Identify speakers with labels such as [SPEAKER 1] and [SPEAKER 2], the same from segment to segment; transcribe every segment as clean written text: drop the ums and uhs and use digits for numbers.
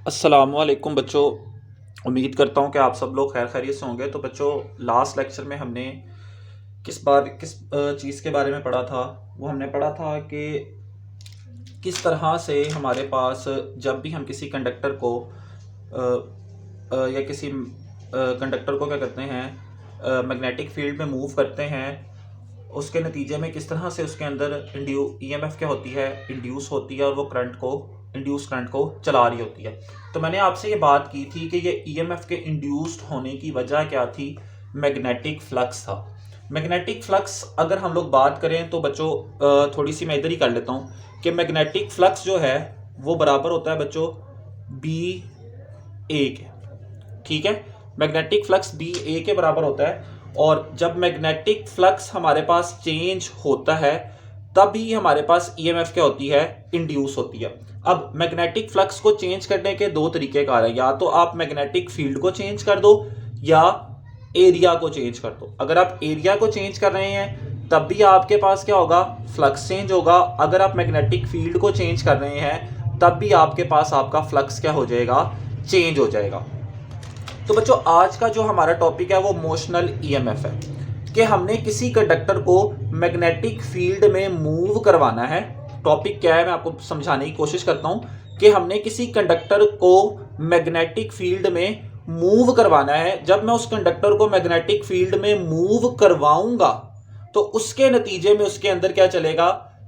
[SPEAKER 1] अस्सलामुअलैकुम बच्चों। उम्मीद करता हूँ कि आप सब लोग खैर खैरियत से होंगे। तो बच्चों, लास्ट लेक्चर में हमने किस चीज़ के बारे में पढ़ा था। वो हमने पढ़ा था कि किस तरह से हमारे पास जब भी हम किसी कंडक्टर को या किसी कंडक्टर को क्या करते हैं, मैग्नेटिक फील्ड में मूव करते हैं, उसके नतीजे में किस तरह से उसके अंदर ईएमएफ क्या होती है, इंड्यूस होती है, और वो इंड्यूस करंट को चला रही होती है। तो मैंने आपसे ये बात की थी कि ये ईएमएफ के इंड्यूस्ड होने की वजह क्या थी। मैग्नेटिक फ्लक्स था। मैग्नेटिक फ्लक्स अगर हम लोग बात करें तो बच्चों, थोड़ी सी मैं इधर ही कर लेता हूँ कि मैग्नेटिक फ्लक्स जो है वो बराबर होता है बच्चों बी ए के। ठीक है, मैग्नेटिक फ्लक्स बी ए के बराबर होता है। और जब मैग्नेटिक फ्लक्स हमारे पास चेंज होता है तभी हमारे पास ईएमएफ क्या होती है, इंड्यूस होती है। अब मैग्नेटिक फ्लक्स को चेंज करने के दो तरीके कार है। या तो आप मैग्नेटिक फील्ड को चेंज कर दो या एरिया को चेंज कर दो। अगर आप एरिया को चेंज कर रहे हैं तब भी आपके पास क्या होगा, फ्लक्स चेंज होगा। अगर आप मैग्नेटिक फील्ड को चेंज कर रहे हैं तब भी आपके पास आपका फ्लक्स क्या हो जाएगा, चेंज हो जाएगा। तो बच्चों, आज का जो हमारा टॉपिक है वो मोशनल ईएमएफ है कि हमने किसी कंडक्टर को मैग्नेटिक फील्ड में मूव करवाना है। टॉपिक क्या है मैं आपको समझाने की कोशिश करता हूं कि हमने किसी कंडक्टर को मैग्नेटिक फील्ड में मूव करवाना है। जब मैं उस कंडक्टर को मैग्नेटिक फील्ड में मूव करवाऊंगा तो उसके नतीजे में उसके अंदर क्या चलेगा,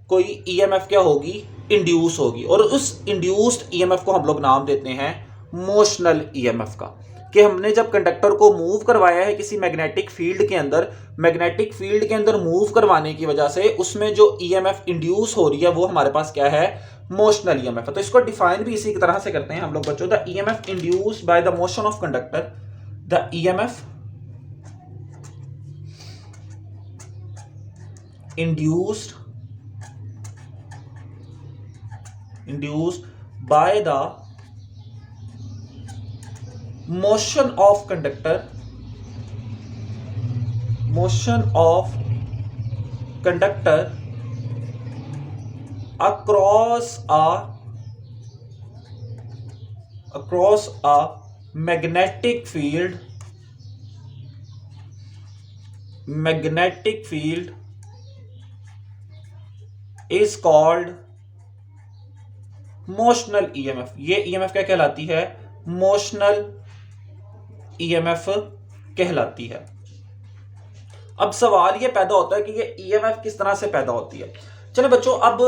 [SPEAKER 1] कोई ईएमएफ क्या होगी, इंड्यूस होगी। और उस इंड्यूस्ड ईएमएफ को हम लोग नाम देते हैं मोशनल ईएमएफ का। कि हमने जब कंडक्टर को मूव करवाया है किसी मैग्नेटिक फील्ड के अंदर, मैग्नेटिक फील्ड के अंदर मूव करवाने की वजह से उसमें जो ईएमएफ इंड्यूस हो रही है वो हमारे पास क्या है, मोशनल ईएमएफ है। तो इसको डिफाइन भी इसी तरह से करते हैं हम लोग बच्चों। The EMF induced by the motion of conductor, the EMF induced by the motion of conductor across a magnetic field is called motional EMF. ये ईएमएफ क्या कहलाती है, मोशनल ईएमएफ कहलाती है। अब सवाल ये पैदा होता है कि ये ईएमएफ किस तरह से पैदा होती है। चलो बच्चों, अब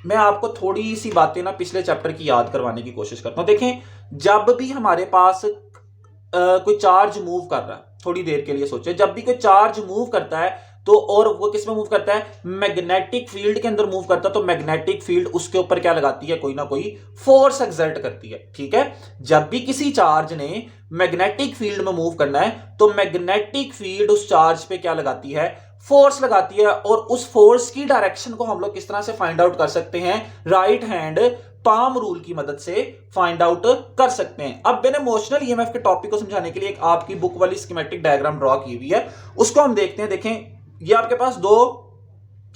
[SPEAKER 1] मैं आपको थोड़ी सी बातें ना पिछले चैप्टर की याद करवाने की कोशिश करता हूं। देखें, जब भी हमारे पास कोई चार्ज मूव कर रहा है, थोड़ी देर के लिए सोचें, जब भी कोई चार्ज मूव करता है तो, और वो किस में मूव करता है, मैग्नेटिक फील्ड के अंदर मूव करता है, तो मैग्नेटिक फील्ड उसके ऊपर क्या लगाती है, कोई ना कोई फोर्स एक्सर्ट करती है। ठीक है, जब भी किसी चार्ज ने मैग्नेटिक फील्ड में मूव करना है तो मैग्नेटिक फील्ड उस चार्ज पे क्या लगाती है, फोर्स लगाती है। और उस फोर्स की डायरेक्शन को हम लोग किस तरह से फाइंड आउट कर सकते हैं, राइट हैंड पाम रूल की मदद से फाइंड आउट कर सकते हैं। अब मैंने मोशनल ईएमएफ के टॉपिक को समझाने के लिए एक आपकी बुक वाली स्कीमेटिक डायग्राम ड्रॉ की हुई है, उसको हम देखते हैं। देखें, ये आपके पास दो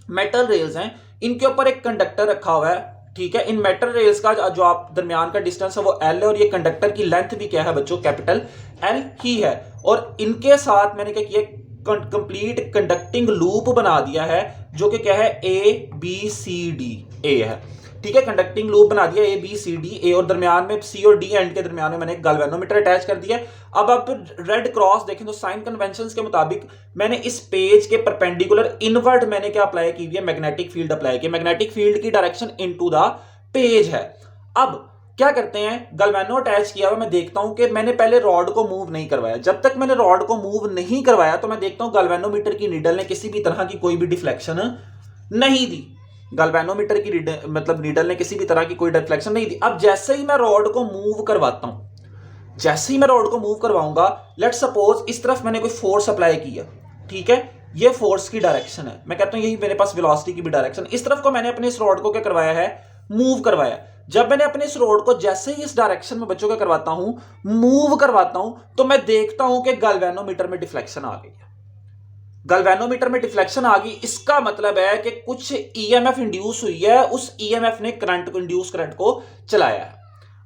[SPEAKER 1] मेटल रेल्स हैं, इनके ऊपर एक कंडक्टर रखा हुआ है। ठीक है, इन मेटल रेल्स का जो आप दरमियान का डिस्टेंस है वो एल है, और ये कंडक्टर की लेंथ भी क्या है बच्चों, कैपिटल एल ही है। और इनके साथ मैंने क्या किया, कंप्लीट कंडक्टिंग लूप बना दिया है जो कि क्या है, A B C D A है। ठीक है, कंडक्टिंग लूप बना दिया A B C D A, और दरमियान में सी और डी एंड के दरमियान में मैंने गैल्वेनोमीटर अटैच कर दिया। अब आप रेड क्रॉस देखें तो साइन कन्वेंशंस के मुताबिक मैंने इस पेज के परपेंडिकुलर इनवर्ट मैंने क्या अप्लाई की है, मैग्नेटिक फील्ड अप्लाई की। मैग्नेटिक फील्ड की डायरेक्शन इनटू द पेज है। अब क्या करते हैं, गैल्वेनो अटैच किया हुआ, मैं देखता हूं कि मैंने पहले रॉड को मूव नहीं करवाया। जब तक मैंने रॉड को मूव नहीं करवाया तो मैं देखता हूं गैल्वेनोमीटर की नीडल ने किसी भी तरह की कोई भी डिफ्लेक्शन नहीं दी। गैल्वेनोमीटर की नीडल ने किसी भी तरह की कोई डिफ्लेक्शन नहीं दी। अब जैसे ही मैं रॉड को मूव करवाता हूं, जैसे ही मैं रॉड को मूव करवाऊंगा, लेट्स सपोज इस तरफ मैंने कोई फोर्स अप्लाई किया। ठीक है, ये फोर्स की डायरेक्शन है, मैं कहता हूं यही मेरे पास वेलोसिटी की भी डायरेक्शन। इस तरफ को मैंने अपने इस रॉड को क्या करवाया है, मूव करवाया। जब मैंने अपने इस रोड को जैसे ही इस डायरेक्शन में बच्चों का करवाता हूं, मूव करवाता हूं, तो मैं देखता हूं कि गैल्वेनोमीटर में डिफ्लेक्शन आ गई है। गैल्वेनोमीटर में डिफ्लेक्शन आ गई, इसका मतलब है कि कुछ ईएमएफ इंड्यूस हुई है, उस ईएमएफ ने करंट को, इंड्यूस करंट को चलाया है।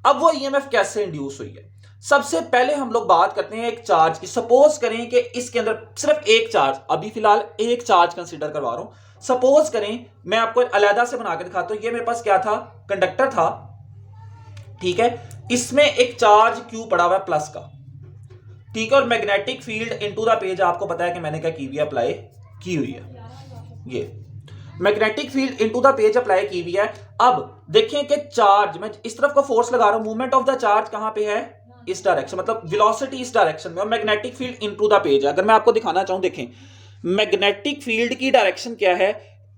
[SPEAKER 1] अब वो ईएमएफ कैसे इंड्यूस हुई है, सबसे पहले हम लोग बात करते हैं एक चार्ज की। सपोज करें कि इसके अंदर सिर्फ एक चार्ज, अभी फिलहाल एक चार्ज कंसीडर करवा रहा हूं। सपोज करें, मैं आपको अलग से बना के दिखाता हूं। ये मेरे पास क्या था, कंडक्टर था, ठीक है। इसमें एक चार्ज क्यू पड़ा हुआ है प्लस का, ठीक है। और magnetic field into the page आपको पता है कि मैंने क्या की हुई है, अप्लाई की हुई है। ये magnetic field into the page apply की हुई है। अब देखें कि चार्ज, मैं इस तरफ को फोर्स लगा रहा हूं, मूवमेंट ऑफ द चार्ज कहां पे है, इस डायरेक्शन, मतलब वेलोसिटी इस डायरेक्शन में, और magnetic field into the page है। अगर मैं आपको दिखाना चाहूं, देखें मैग्नेटिक फील्ड की डायरेक्शन क्या है,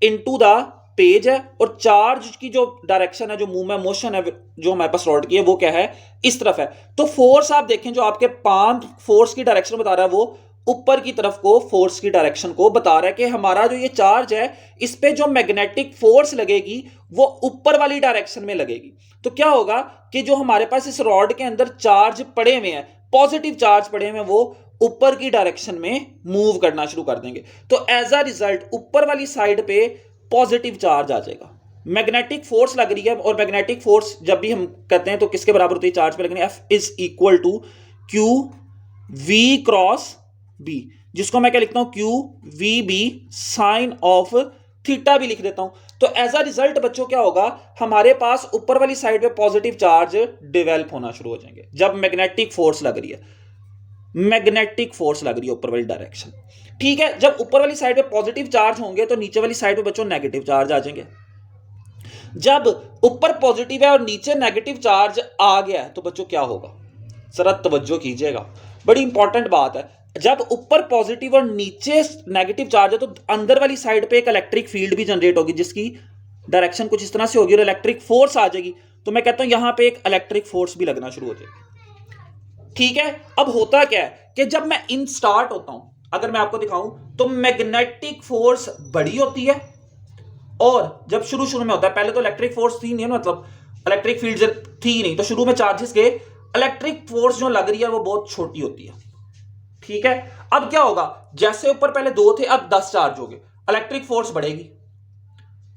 [SPEAKER 1] इनटू द पेज है, और चार्ज की जो डायरेक्शन है, जो मूवमेंट मोशन है जो हमारे पास रॉड की है, वो क्या है, इस तरफ है। तो फोर्स आप देखें, जो आपके पाम फोर्स की डायरेक्शन बता रहा है, वो ऊपर की तरफ को फोर्स की डायरेक्शन को बता रहा है कि हमारा जो ये चार्ज है, इस पे जो मैग्नेटिक फोर्स लगेगी वो ऊपर वाली डायरेक्शन में लगेगी। तो क्या होगा कि जो हमारे पास इस रॉड के अंदर चार्ज पड़े हुए हैं, पॉजिटिव चार्ज पड़े हुए हैं, वो ऊपर की डायरेक्शन में मूव करना शुरू कर देंगे। तो एज अ रिजल्ट ऊपर वाली साइड पे पॉजिटिव चार्ज आ जाएगा, मैग्नेटिक फोर्स लग रही है। और मैग्नेटिक फोर्स जब भी हम कहते हैं तो किसके बराबर होती है, चार्ज पे लगनी, F is equal to Q V cross B, जिसको मैं क्या लिखता हूं, Q V B sine of theta भी लिख देता हूं। तो एज अ रिजल्ट बच्चों क्या होगा, हमारे पास ऊपर वाली साइड पे पॉजिटिव चार्ज डेवलप होना शुरू हो जाएंगे जब मैग्नेटिक फोर्स लग रही है, मैग्नेटिक फोर्स लग रही है ऊपर वाली डायरेक्शन, ठीक है। जब ऊपर वाली साइड पे पॉजिटिव चार्ज होंगे तो नीचे वाली साइड पे बच्चों नेगेटिव चार्ज आ जाएंगे। जब ऊपर पॉजिटिव है और नीचे नेगेटिव चार्ज आ गया है तो बच्चों क्या होगा, जरा तवज्जो कीजिएगा, बड़ी इंपॉर्टेंट बात है। जब ऊपर पॉजिटिव और नीचे नेगेटिव चार्ज है तो अंदर वाली साइड पे एक इलेक्ट्रिक फील्ड भी जनरेट होगी, जिसकी डायरेक्शन कुछ इस तरह से होगी और इलेक्ट्रिक फोर्स आ जाएगी। तो मैं कहता हूं यहां पे एक इलेक्ट्रिक फोर्स भी लगना शुरू हो जाएगी, ठीक है। अब होता क्या है कि जब मैं इन स्टार्ट होता हूं, अगर मैं आपको दिखाऊं तो मैग्नेटिक फोर्स बड़ी होती है, और जब शुरू में होता है, पहले तो इलेक्ट्रिक फोर्स थी नहीं, मतलब इलेक्ट्रिक फील्ड थी नहीं, तो शुरू में चार्जेस के इलेक्ट्रिक फोर्स जो लग रही है वो बहुत छोटी होती है, ठीक है। अब क्या होगा, जैसे ऊपर पहले 2 थे, अब 10 चार्ज हो गए, इलेक्ट्रिक फोर्स बढ़ेगी,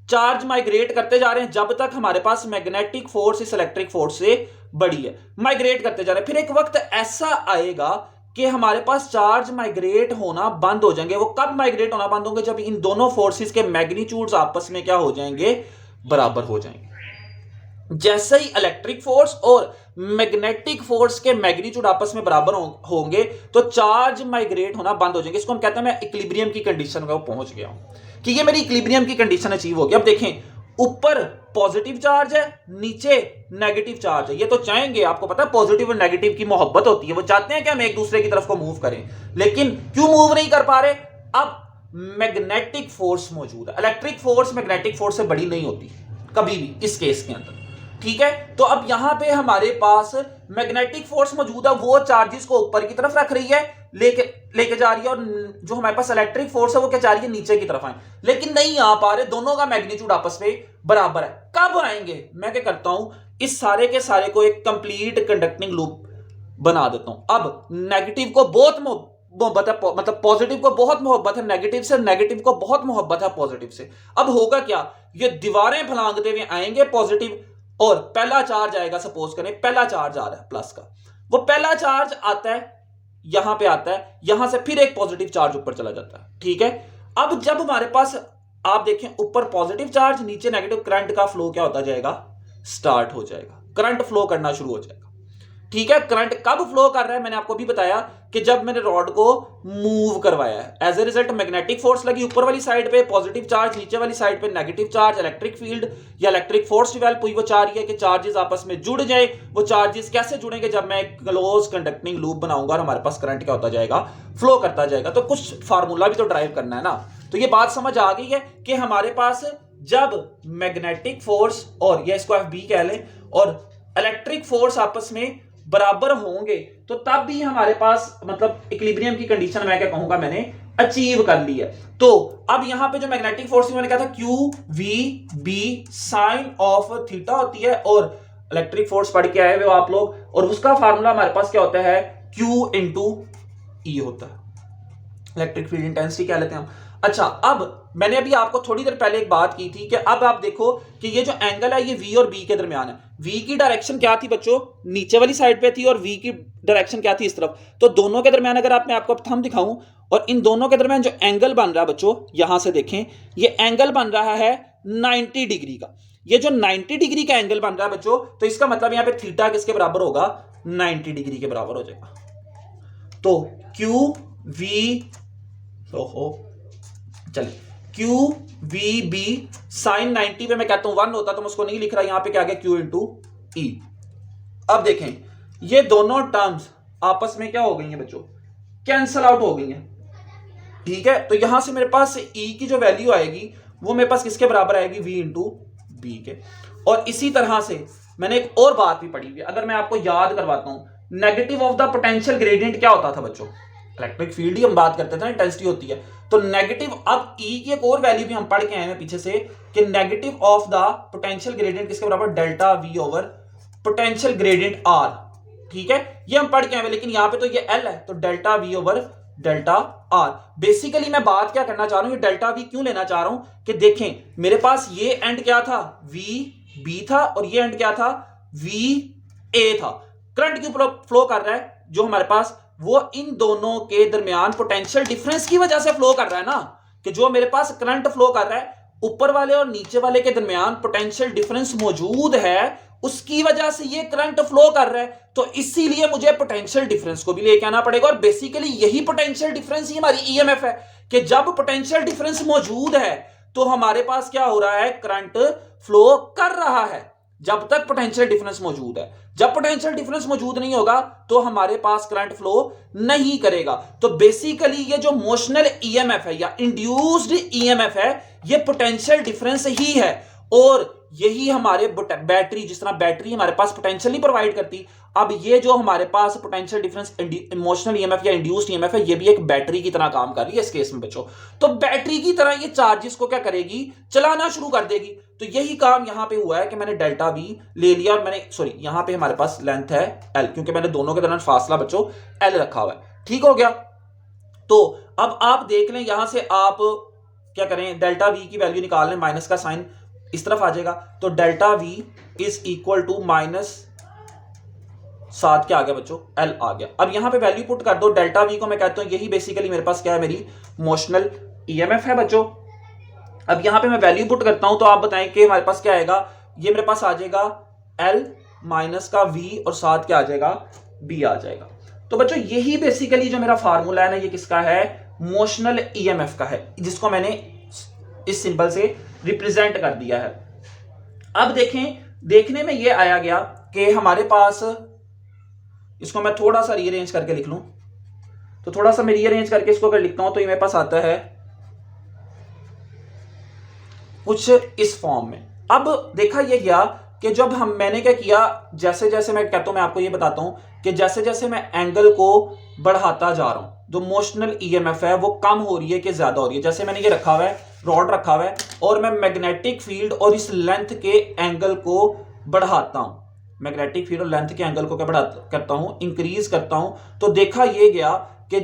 [SPEAKER 1] चार्ज माइग्रेट करते जा रहे हैं जब तक हमारे पास मैग्नेटिक फोर्स इस इलेक्ट्रिक फोर्स से बड़ी है, माइग्रेट करते जा रहे हैं। फिर एक वक्त ऐसा आएगा कि हमारे पास चार्ज माइग्रेट होना बंद हो जाएंगे। वो कब माइग्रेट होना बंद होंगे, जब इन दोनों फोर्सेस के मैग्नीट्यूड्स आपस में क्या हो जाएंगे, बराबर हो जाएंगे। जैसे ही इलेक्ट्रिक फोर्स और मैग्नेटिक फोर्स के मैग्नीट्यूड आपस में बराबर होंगे तो चार्ज माइग्रेट होना बंद हो जाएंगे। इसको हम कहते हैं मैं इक्विलिब्रियम की कंडीशन में पहुंच गया हूं कि ये मेरी इक्विलिब्रियम की कंडीशन अचीव हो गई। अब देखें, ऊपर पॉजिटिव चार्ज है, नीचे नेगेटिव चार्ज है। ये तो चाहेंगे, आपको पता है पॉजिटिव और नेगेटिव की मोहब्बत होती है, वो चाहते हैं कि हम एक दूसरे की तरफ को मूव करें, लेकिन क्यों मूव नहीं कर पा रहे। अब मैग्नेटिक फोर्स मौजूद है, इलेक्ट्रिक फोर्स मैग्नेटिक फोर्स से बड़ी नहीं होती कभी भी इस केस के अंदर, ठीक है। तो अब यहां पे हमारे पास मैग्नेटिक फोर्स मौजूद है, वो चार्जेस को ऊपर की तरफ रख रही है, लेके जा रही है, और जो हमारे पास इलेक्ट्रिक फोर्स है वो क्या चाह रही है, नीचे की तरफ आए, लेकिन नहीं आ पा रहे, दोनों का मैग्नीट्यूड आपस में बराबर है। कब आएंगे, मैं क्या करता हूं, इस सारे के सारे को एक कंप्लीट कंडक्टिंग लूप बना देता हूं। अब नेगेटिव को बहुत मोहब्बत है, मतलब पॉजिटिव को बहुत मोहब्बत है नेगेटिव से, नेगेटिव को बहुत मोहब्बत है पॉजिटिव से। अब होगा क्या, ये दीवारें फलांगते हुए आएंगे पॉजिटिव, और पहला चार्ज आएगा, सपोज करें पहला चार्ज आ रहा है प्लस का, वो पहला चार्ज आता है, यहां पे आता है, यहां से फिर एक पॉजिटिव चार्ज ऊपर चला जाता है, ठीक है। अब जब हमारे पास आप देखें ऊपर पॉजिटिव चार्ज, नीचे नेगेटिव, करंट का फ्लो क्या होता जाएगा, स्टार्ट हो जाएगा, करंट फ्लो करना शुरू हो जाएगा, ठीक है। करंट कब फ्लो कर रहा है, मैंने आपको भी बताया कि जब मैंने रॉड को मूव करवाया है, as a result magnetic force लगी ऊपर वाली साइड पे, पॉजिटिव चार्ज, नीचे वाली साइड पे नेगेटिव चार्ज, इलेक्ट्रिक फील्ड या इलेक्ट्रिक फोर्स डेवलप हुई। वो चाह रही है कि चार्जेस आपस में जुड़ जाए। वो चार्जेस कैसे जुड़ेंगे, जब मैं एक क्लोज कंडक्टिंग लूप बनाऊंगा और हमारे पास करंट क्या होता जाएगा, फ्लो करता जाएगा। तो कुछ फार्मूला भी तो ड्राइव करना है ना। तो ये बात समझ आ गई है कि हमारे पास जब मैग्नेटिक फोर्स और या इसको FB कह लें और इलेक्ट्रिक फोर्स आपस में बराबर होंगे तो तब भी हमारे पास मतलब इक्विलिब्रियम की कंडीशन मैं क्या कहूंगा, मैंने अचीव कर ली है। तो अब यहां पे जो मैग्नेटिक फोर्स मैंने कहा था QVB साइन ऑफ थीटा होती है, और इलेक्ट्रिक फोर्स पढ़ के आए हुए आप लोग, और उसका फार्मूला हमारे पास क्या होता है, Q इंटू E होता है, इलेक्ट्रिक फील्ड इंटेंसिटी क्या लेते हैं हम। अच्छा, अब मैंने अभी आपको थोड़ी देर पहले एक बात की थी कि अब आप देखो कि ये जो एंगल है ये V और B के दरमियान है। V की डायरेक्शन क्या थी बच्चों, नीचे वाली साइड पे थी, और V की डायरेक्शन क्या थी, इस तरफ। तो दोनों के दरमियान अगर मैं आपको थंब दिखाऊं, और इन दोनों के दरमियान जो एंगल बन रहा है बच्चों, यहां से देखें, ये एंगल बन रहा है 90 डिग्री का। ये जो 90 डिग्री का एंगल बन रहा है बच्चों, तो इसका मतलब यहां पे थीटा किसके बराबर होगा, 90 डिग्री के बराबर हो जाएगा। तो क्यू वी, चलिए क्यू वी बी साइन 90 पे मैं कहता हूं 1 होता तो मैं उसको नहीं लिख रहा, यहां पे क्या आ गया क्यू इंटू ई। अब देखें ये दोनों टर्म्स आपस में क्या हो गई हैं बच्चों, कैंसल आउट हो गई हैं, ठीक है। तो यहां से मेरे पास ई की जो वैल्यू आएगी वो मेरे पास किसके बराबर आएगी, वी इंटू बी के। और इसी तरह से मैंने एक और बात भी पढ़ी हुई, अगर मैं आपको याद करवाता हूं, negative of the potential gradient क्या होता था बच्चों, इलेक्ट्रिक फील्ड ही हम बात करते थे ना, इंटेंसिटी होती है। तो नेगेटिव, अब ई की एक और वैल्यू भी हम पढ़ के आए हैं पीछे से, कि negative of the potential gradient किसके बराबर, delta V over potential gradient R, ठीक है, ये हम पढ़ के आए हैं। लेकिन यहां पे तो ये एल है, तो delta V over delta R. Basically मैं बात क्या करना चाह रहा हूं, ये डेल्टा वी क्यों लेना चाह रहा हूं, कि देखें मेरे पास ये एंड क्या था, वी बी था, और ये एंड क्या था, वी ए था। करंट क्यों फ्लो कर रहा है जो हमारे पास, वो इन दोनों के दरमियान पोटेंशियल डिफरेंस की वजह से फ्लो कर रहा है ना, कि जो मेरे पास करंट फ्लो कर रहा है ऊपर वाले और नीचे वाले के दरमियान पोटेंशियल डिफरेंस मौजूद है, उसकी वजह से ये करंट फ्लो कर रहा है। तो इसीलिए मुझे पोटेंशियल डिफरेंस को भी लेके आना पड़ेगा, और बेसिकली यही पोटेंशियल डिफरेंस ही हमारी ईएमएफ है, कि जब पोटेंशियल डिफरेंस मौजूद है तो हमारे पास क्या हो रहा है, करंट फ्लो कर रहा है, जब तक पोटेंशियल डिफरेंस मौजूद है। जब पोटेंशियल डिफरेंस मौजूद नहीं होगा तो हमारे पास करंट फ्लो नहीं करेगा। तो बेसिकली ये जो मोशनल ईएमएफ है या इंड्यूस्ड ईएमएफ है, ये पोटेंशियल डिफरेंस ही है। और यही हमारे बैटरी, जिस तरह बैटरी हमारे पास पोटेंशियल नहीं प्रोवाइड करती, अब ये जो हमारे पास पोटेंशियल डिफरेंस इमोशनल ईएमएफ या इंड्यूस्ड ईएमएफ है, ये भी एक बैटरी की तरह काम कर रही है इस केस में बच्चों। तो बैटरी की तरह ये चार्जेस को क्या करेगी, चलाना शुरू कर देगी। तो यही काम यहां पे हुआ है कि मैंने डेल्टा वी ले लिया, और मैंने सॉरी यहां पे हमारे पास लेंथ है एल, क्योंकि मैंने दोनों के दरमियान फासला बच्चों एल रखा हुआ है, ठीक हो गया। तो अब आप देख लें, यहां से आप क्या करें, डेल्टा वी की वैल्यू निकाल लें, माइनस का साइन इस तरफ आ जाएगा, तो delta V is equal to -7 क्या आ गया बच्चों, एल आ गया। अब यहां पे वैल्यू पुट कर दो, डेल्टा वी को मैं कहता हूं यही बेसिकली मेरे पास क्या है, मेरी मोशनल ईएमएफ है बच्चों। अब यहां पे मैं वैल्यू पुट करता हूं, तो आप बताएं कि हमारे पास क्या आएगा, ये मेरे पास आ जाएगा एल माइनस का वी, और साथ क्या आ जाएगा, बी आ जाएगा। तो बच्चों यही बेसिकली जो मेरा फार्मूला है ना, ये किसका है, मोशनल ईएमएफ का है, जिसको मैंने इस सिंबल से रिप्रेजेंट कर दिया है। अब देखें, देखने में ये आया गया कि हमारे पास, इसको मैं थोड़ा सा रीअरेंज करके लिख लूं, तो थोड़ा सा मैं रीअरेंज करके इसको अगर लिखता हूं तो ये मेरे पास आता है कुछ इस फॉर्म में। अब देखा ये गया कि जब मैंने क्या किया, जैसे जैसे मैं कहता हूं, मैं आपको ये बताता हूं कि जैसे जैसे मैं एंगल को बढ़ाता जा रहा हूं, जो मोशनल ईएमएफ है वो कम हो रही है कि ज्यादा हो रही है। जैसे मैंने ये रखा हुआ है, रॉड रखा हुआ है, और मैं मैग्नेटिक फील्ड और इस लेंथ के एंगल को बढ़ाता हूं, मैग्नेटिक फील्ड और लेंथ के एंगल को क्या करता हूं, इंक्रीज करता हूं। तो देखा ये गया कि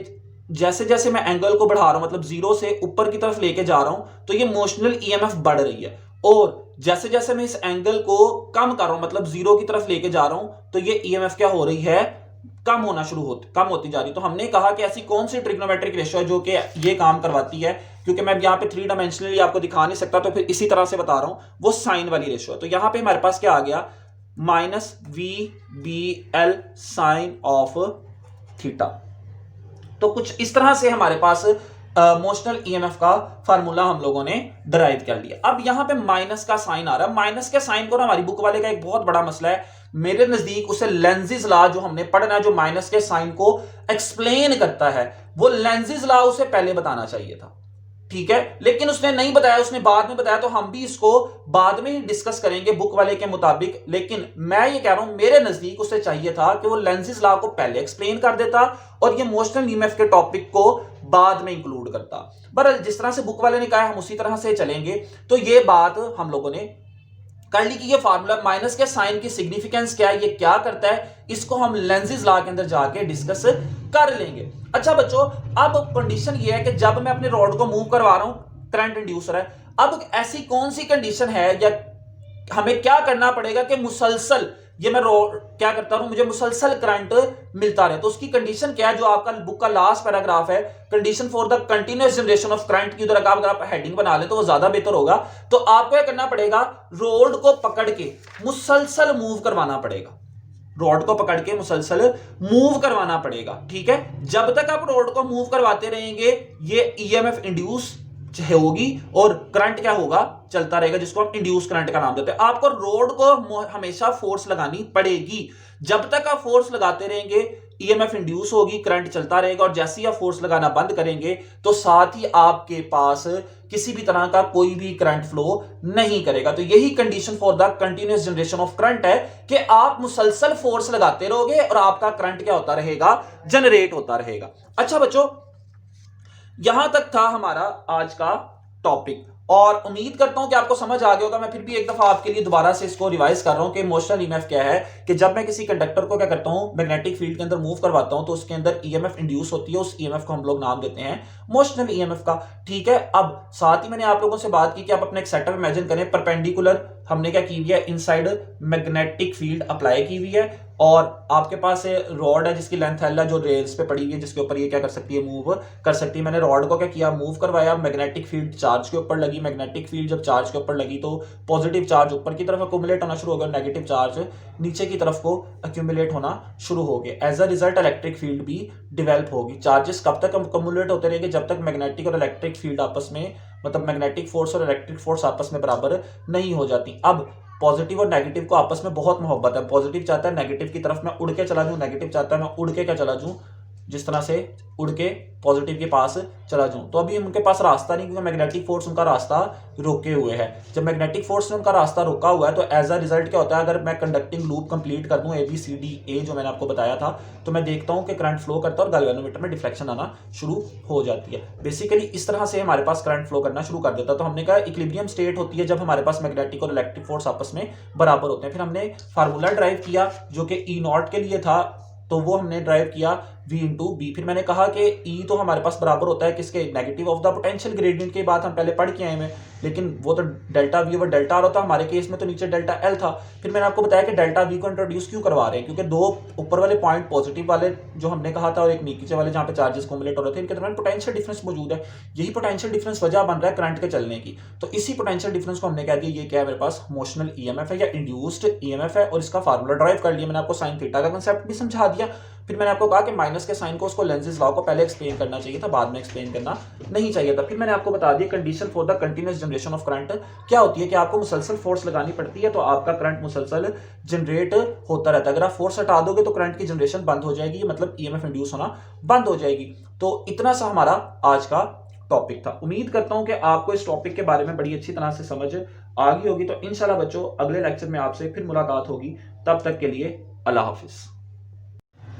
[SPEAKER 1] जैसे जैसे मैं एंगल को बढ़ा रहा हूं, मतलब जीरो से ऊपर की तरफ लेके जा रहा हूं, तो ये मोशनल ईएमएफ बढ़ रही है। और जैसे जैसे मैं इस एंगल को कम कर रहा हूं, मतलब जीरो की तरफ लेके जा रहा हूं, तो ये ईएमएफ क्या हो रही है, कम होती जा रही। तो हमने कहा कि ऐसी कौन सी ट्रिग्नोमेट्रिक रेशियो है जो कि ये काम करवाती है, क्योंकि मैं यहाँ पे 3 डायमेंशनली आपको दिखा नहीं सकता, तो फिर इसी तरह से बता रहा हूं, वो साइन वाली रेशियो है। तो यहां पे हमारे पास क्या आ गया, -VBL साइन ऑफ थीटा। तो कुछ इस तरह से हमारे पास मोशनल ईएमएफ का फार्मूला हम लोगों ने डराइव कर लिया। अब यहां पे माइनस का साइन आ रहा है, माइनस के साइन को ना हमारी बुक वाले का एक बहुत बड़ा मसला है, मेरे नजदीक उसे लेंजिस लॉ जो हमने पढ़ना है, जो माइनस के साइन को एक्सप्लेन करता है, वो लेंजिस लॉ उसे पहले बताना चाहिए था, ठीक है, लेकिन उसने नहीं बताया, उसने बाद में बताया। तो हम भी इसको बाद में ही डिस्कस करेंगे बुक वाले के मुताबिक। लेकिन मैं ये कह रहा हूं, मेरे नजदीक उसे चाहिए था कि वो लेंजिस लॉ को पहले एक्सप्लेन कर देता और ये मोशनल ईएमएफ के टॉपिक को बाद में इंक्लूड करता। बहरहाल जिस तरह से बुक वाले ने कहा हम उसी तरह से चलेंगे। तो ये बात हम लोगों ने कर ली कि ये फार्मूला माइनस के साइन की सिग्निफिकेंस क्या है, ये क्या करता है, इसको हम लेंजिस लॉ के अंदर जाके डिस्कस कर लेंगे। अच्छा बच्चों, अब कंडीशन ये है कि जब मैं अपने रॉड को मूव करवा रहा हूं, करंट इंड्यूसर है, अब ऐसी कौन सी कंडीशन है या हमें क्या करना पड़ेगा कि मुसलसल ये मैं क्या करता हूं, मुझे मुसलसल करंट मिलता रहे। तो उसकी कंडीशन क्या है, जो आपका बुक का लास्ट पैराग्राफ है, condition for the continuous generation of current की उधर अगर आप हेडिंग बना ले तो वो ज्यादा बेहतर होगा। तो आपको क्या करना पड़ेगा, रोड को पकड़ के मुसलसल मूव करवाना पड़ेगा, रॉड को पकड़ के मुसलसल मूव करवाना पड़ेगा। ठीक है, जब तक आप रॉड को मूव करवाते रहेंगे ये ईएमएफ इंड्यूस होगी और करंट क्या होगा, चलता रहेगा, जिसको हम इंड्यूस करंट का नाम देते हैं। आपको रोड को हमेशा फोर्स लगानी पड़ेगी, जब तक आप फोर्स लगाते रहेंगे ईएमएफ इंड्यूस होगी, करंट चलता रहेगा, और जैसे ही आप फोर्स लगाना बंद करेंगे तो साथ ही आपके पास किसी भी तरह का कोई भी करंट फ्लो नहीं करेगा। तो यही condition for the continuous generation of current है कि आप मुसलसल फोर्स लगाते रहोगे और आपका करंट क्या होता रहेगा, जनरेट होता रहेगा। अच्छा बच्चों, यहां तक था हमारा आज का टॉपिक और उम्मीद करता हूं कि आपको समझ आ गया होगा। मैं फिर भी एक दफा आपके लिए दोबारा से इसको रिवाइज कर रहा हूं कि इमोशनल ईएमएफ क्या है। कि जब मैं किसी कंडक्टर को क्या करता हूं, मैग्नेटिक फील्ड के अंदर मूव करवाता हूं तो उसके अंदर ईएमएफ इंड्यूस होती है, उस ईएमएफ को हम लोग नाम देते हैं मोशनल ईएमएफ का। ठीक है, अब साथ ही मैंने आप लोगों से बात की कि आप अपने एक सेटअप इमेजिन करें, परपेंडिकुलर हमने क्या की हुई है, इनसाइड मैग्नेटिक फील्ड अप्लाई की हुई है और आपके पास रॉड है जिसकी लेंथ एल है, जो रेल्स पे पड़ी हुई है, जिसके ऊपर ये क्या कर सकती है, मूव कर सकती है। मैंने रॉड को क्या किया, मूव करवाया, मैग्नेटिक फील्ड चार्ज के ऊपर लगी, मैग्नेटिक फील्ड जब चार्ज के ऊपर लगी तो पॉजिटिव चार्ज ऊपर की तरफ अक्यूमुलेट होना शुरू हो गया, नेगेटिव चार्ज नीचे की तरफ को अक्यूमुलेट होना शुरू हो गए। As a result electric field भी डेवलप होगी। चार्जेस कब तक अक्यूमुलेट होते रहेंगे, जब तक मैग्नेटिक और इलेक्ट्रिक फील्ड आपस में, मतलब मैग्नेटिक फोर्स और इलेक्ट्रिक फोर्स आपस में बराबर नहीं हो जाती। अब पॉजिटिव और नेगेटिव को आपस में बहुत मोहब्बत है। पॉजिटिव चाहता है नेगेटिव की तरफ मैं उड़ के चला जाऊं, नेगेटिव चाहता है मैं उड़ के क्या चला जाऊं, जिस तरह से उड़ के पॉजिटिव के पास चला जाऊं। तो अभी उनके पास रास्ता नहीं, क्योंकि मैग्नेटिक फोर्स उनका रास्ता रोके हुए है। जब मैग्नेटिक फोर्स ने उनका रास्ता रोका हुआ है तो एज अ रिजल्ट क्या होता है, अगर मैं कंडक्टिंग लूप कंप्लीट कर दूं ABCDA जो मैंने आपको बताया था, तो मैं देखता हूं कि करंट फ्लो करता है और गैल्वेनोमीटर में डिफ्लेक्शन आना शुरू हो जाती है। बेसिकली इस तरह से हमारे पास करंट फ्लो करना शुरू कर देता है। तो हमने कहा इक्विलिब्रियम स्टेट होती है जब हमारे पास मैग्नेटिक और इलेक्ट्रिक फोर्स आपस में बराबर होते हैं। फिर हमने फार्मूला ड्राइव किया जो कि E0 के लिए था, तो वो हमने ड्राइव किया V इंटू बी। फिर मैंने कहा कि E तो हमारे पास बराबर होता है किसके, negative of the potential gradient की बात हम पहले पढ़ के आए हैं, लेकिन वो तो delta V over delta R होता है, हमारे केस में तो नीचे डेल्टा L था। फिर मैंने आपको बताया कि डेल्टा V को इंट्रोड्यूस क्यों करवा रहे हैं, क्योंकि दो ऊपर वाले पॉइंट पॉजिटिव वाले जो हमने कहा था और एक नीचे वाले जहां पे चार्जेस कम्युलेट हो रहे थे, इनके दरमियान पोटेंशियल डिफरेंस मौजूद है। यही पोटेंशियल डिफरेंस वजह बन रहा है करंट के चलने की। तो इसी पोटेंशियल डिफरेंस को हमने कह दिया ये क्या है, मेरे पास मोशनल ईएमएफ है या इंड्यूस्ड ईएमएफ है, और इसका फार्मूला ड्राइव कर लिया। मैंने आपको साइन थीटा का कांसेप्ट भी समझा दिया। फिर मैंने आपको कहा कि माइनस के साइन को उसको लेंजेस लॉ को पहले एक्सप्लेन करना चाहिए था, बाद में एक्सप्लेन करना नहीं चाहिए था। फिर मैंने आपको बता दिया condition for the continuous generation of current क्या होती है, कि आपको मुसलसल फोर्स लगानी पड़ती है तो आपका करंट मुसलसल जनरेट होता रहता है। अगर आप फोर्स हटा दोगे तो करंट की जनरेशन बंद हो जाएगी, मतलब ईएमएफ इंड्यूस होना बंद हो जाएगी। तो इतना सा हमारा आज का टॉपिक था। उम्मीद करता हूं कि आपको इस टॉपिक के बारे में बड़ी अच्छी तरह से समझ आ गई होगी। तो इंशाल्लाह बच्चों अगले लेक्चर में आपसे फिर मुलाकात होगी, तब तक के लिए अल्लाह हाफिज।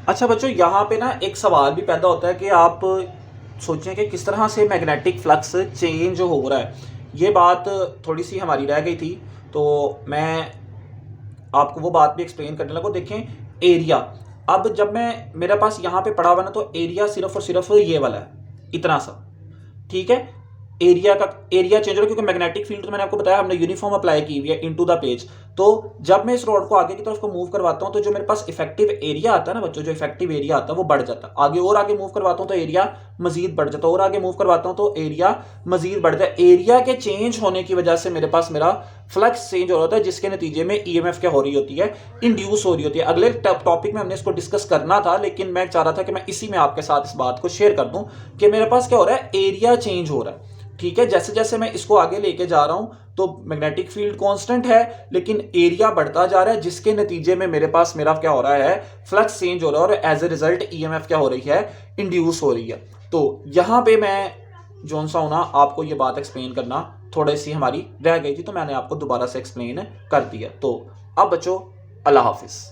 [SPEAKER 1] अच्छा बच्चों, यहाँ पे ना एक सवाल भी पैदा होता है कि आप सोचें कि किस तरह से मैग्नेटिक फ्लक्स चेंज हो रहा है। ये बात थोड़ी सी हमारी रह गई थी, तो मैं आपको वो बात भी एक्सप्लेन करने लगा। देखें एरिया, अब जब मैं मेरे पास यहाँ पे पड़ा हुआ ना, तो एरिया सिर्फ और सिर्फ ये वाला है, इतना सा। ठीक है, एरिया चेंज हो रहा है क्योंकि मैग्नेटिक फील्ड तो मैंने आपको बताया हमने यूनिफॉर्म अप्लाई की हुई है इनटू द पेज। तो जब मैं इस रॉड को आगे की तरफ को मूव करवाता हूं तो जो मेरे पास इफेक्टिव एरिया आता है ना बच्चों, जो इफेक्टिव एरिया आता है वो बढ़ जाता है। आगे और आगे मूव करवाता हूं तो एरिया मजीद बढ़ जाता है, और आगे मूव करवाता हूं तो एरिया मजीद बढ़ जाता है। एरिया के चेंज होने की वजह से मेरे पास मेरा फ्लक्स चेंज हो रहा होता है, जिसके नतीजे में ईएमएफ क्या हो रही होती है, इंड्यूस हो रही होती है। अगले टॉपिक में हमने इसको डिस्कस करना था, लेकिन मैं चाह रहा था कि मैं इसी में आपके साथ इस बात को शेयर कर दूं कि मेरे पास क्या हो रहा है, एरिया चेंज हो रहा है। ठीक है, जैसे जैसे मैं इसको आगे लेके जा रहा हूं तो मैग्नेटिक फील्ड कांस्टेंट है, लेकिन एरिया बढ़ता जा रहा है, जिसके नतीजे में मेरे पास मेरा क्या हो रहा है, फ्लक्स चेंज हो रहा है, और एज ए रिजल्ट ईएमएफ क्या हो रही है, इंड्यूस हो रही है। तो यहां पे मैं जोन सा होना आपको ये बात एक्सप्लेन करना थोड़ी सी हमारी रह गई थी, तो मैंने आपको दोबारा से एक्सप्लेन कर दिया। तो अब बच्चों अल्लाह हाफिज।